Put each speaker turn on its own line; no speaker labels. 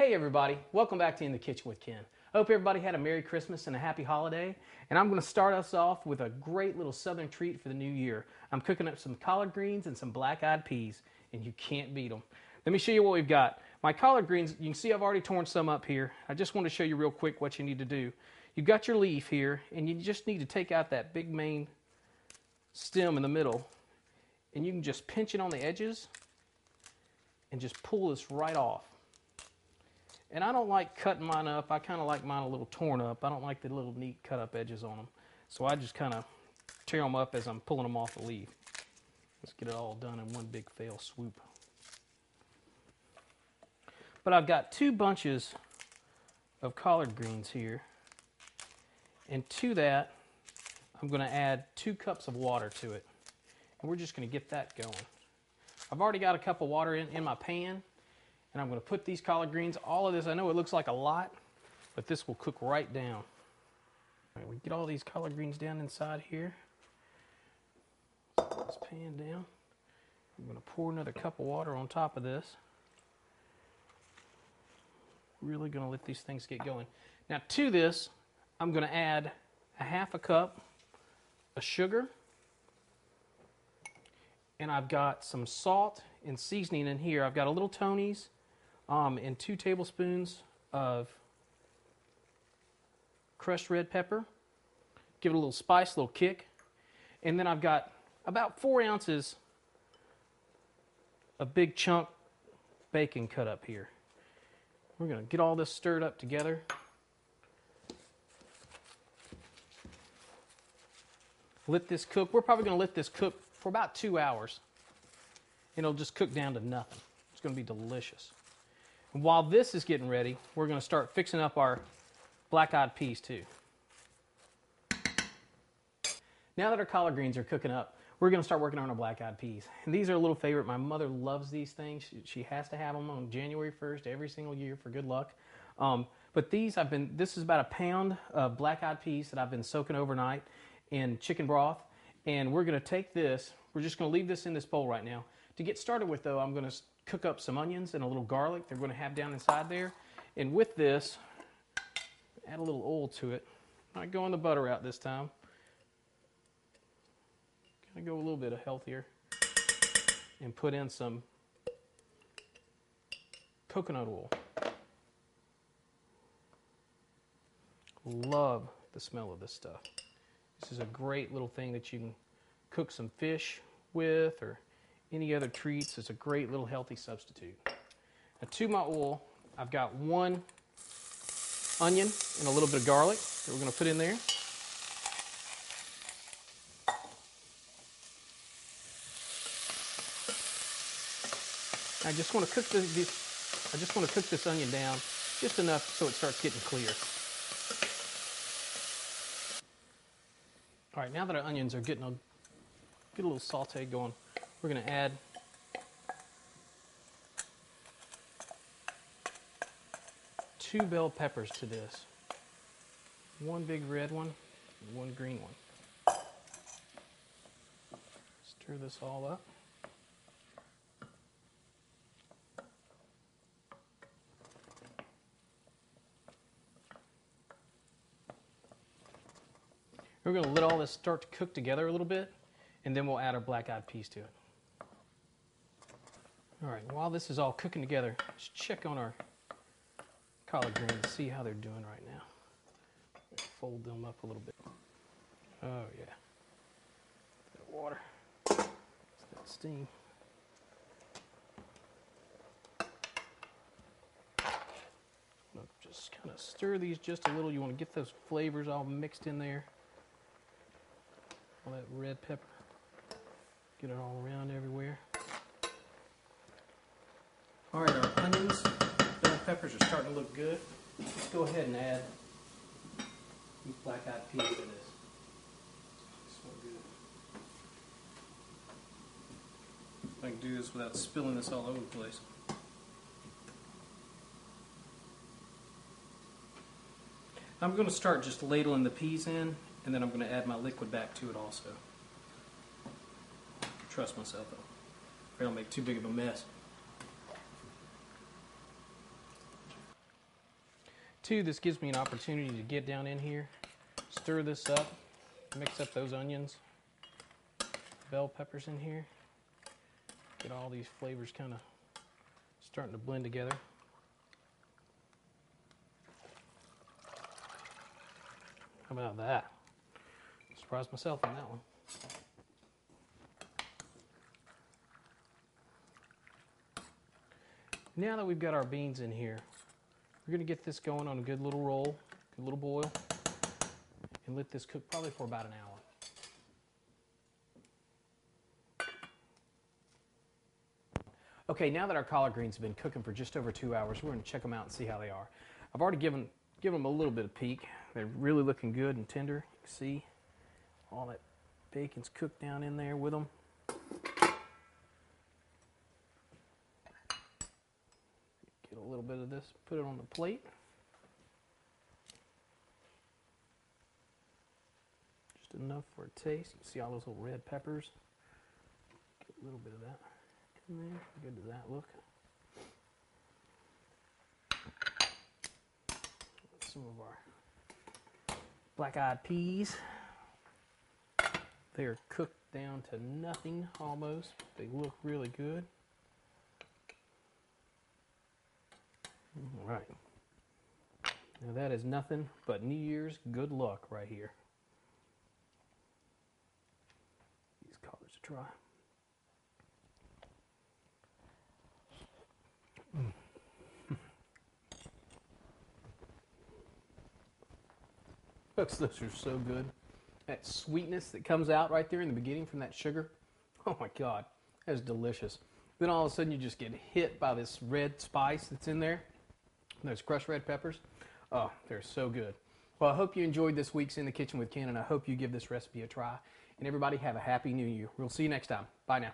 Hey everybody, welcome back to In the Kitchen with Ken. I hope everybody had a Merry Christmas and a Happy Holiday. And I'm going to start us off with a great little Southern treat for the new year. I'm cooking up some collard greens and some black-eyed peas, and you can't beat them. Let me show you what we've got. My collard greens, you can see I've already torn some up here. I just want to show you real quick what you need to do. You've got your leaf here, and you just need to take out that big main stem in the middle, and you can just pinch it on the edges and just pull this right off. And I don't like cutting mine up. I kind of like mine a little torn up. I don't like the little neat cut up edges on them. So I just kind of tear them up as I'm pulling them off the leaf. Let's get it all done in one big fail swoop. But I've got two bunches of collard greens here. And to that, I'm going to add 2 cups of water to it. And we're just going to get that going. I've already got a cup of water in my pan. And I'm going to put these collard greens, all of this, I know it looks like a lot, but this will cook right down. All right, we get all these collard greens down inside here. Set this pan down. I'm going to pour another cup of water on top of this. Really going to let these things get going. Now to this, I'm going to add a half a cup of sugar. And I've got some salt and seasoning in here. I've got a little Tony's. And 2 tablespoons of crushed red pepper. Give it a little spice, a little kick. And then I've got about 4 ounces of big chunk bacon cut up here. We're going to get all this stirred up together. Let this cook. We're probably going to let this cook for about 2 hours. And it'll just cook down to nothing. It's going to be delicious. While this is getting ready, we're going to start fixing up our black-eyed peas too. Now that our collard greens are cooking up, we're going to start working on our black-eyed peas. And these are a little favorite. My mother loves these things. She has to have them on January 1st every single year for good luck. But these, this is about a pound of black-eyed peas that I've been soaking overnight in chicken broth. And we're going to take this, we're just going to leave this in this bowl right now. To get started with though, I'm going to cook up some onions and a little garlic they're going to have down inside there. And with this, add a little oil to it. Not going the butter out this time. Gonna go a little bit healthier. And put in some coconut oil. Love the smell of this stuff. This is a great little thing that you can cook some fish with or any other treats. It's a great little healthy substitute. Now to my oil, I've got 1 onion and a little bit of garlic that we're going to put in there. I just want to cook this onion down just enough so it starts getting clear. All right, now that our onions are getting a little saute going, we're going to add two bell peppers to this. 1 big red one and 1 green one. Stir this all up. We're going to let all this start to cook together a little bit, and then we'll add our black-eyed peas to it. All right, while this is all cooking together, let's check on our collard greens and see how they're doing right now. Fold them up a little bit. Oh yeah. That water. That steam. Just kind of stir these just a little. You want to get those flavors all mixed in there. All that red pepper. Get it all around everywhere. All right, our onions, bell peppers are starting to look good. Let's go ahead and add these black-eyed peas to this. So good. I can do this without spilling this all over the place. I'm going to start just ladling the peas in, and then I'm going to add my liquid back to it also. Trust myself though. I don't make too big of a mess. Two, this gives me an opportunity to get down in here, stir this up, mix up those onions, bell peppers in here, get all these flavors kind of starting to blend together. How about that? Surprised myself on that one. Now that we've got our beans in here, we're going to get this going on a good little roll, good little boil, and let this cook probably for about an hour. Okay, now that our collard greens have been cooking for just over 2 hours, we're going to check them out and see how they are. I've already given them a little bit of peek. They're really looking good and tender. You can see all that bacon's cooked down in there with them. Get a little bit of this, put it on the plate. Just enough for a taste. You can see all those little red peppers. Get a little bit of that in there. How good does that look? Some of our black-eyed peas. They are cooked down to nothing almost. They look really good. All right. Now that is nothing but New Year's good luck right here. These collards to try. Folks, those are so good. That sweetness that comes out right there in the beginning from that sugar. Oh my God, that is delicious. Then all of a sudden you just get hit by this red spice that's in there. Those crushed red peppers. Oh, they're so good. Well, I hope you enjoyed this week's In the Kitchen with Ken, and I hope you give this recipe a try. And everybody have a happy new year. We'll see you next time. Bye now.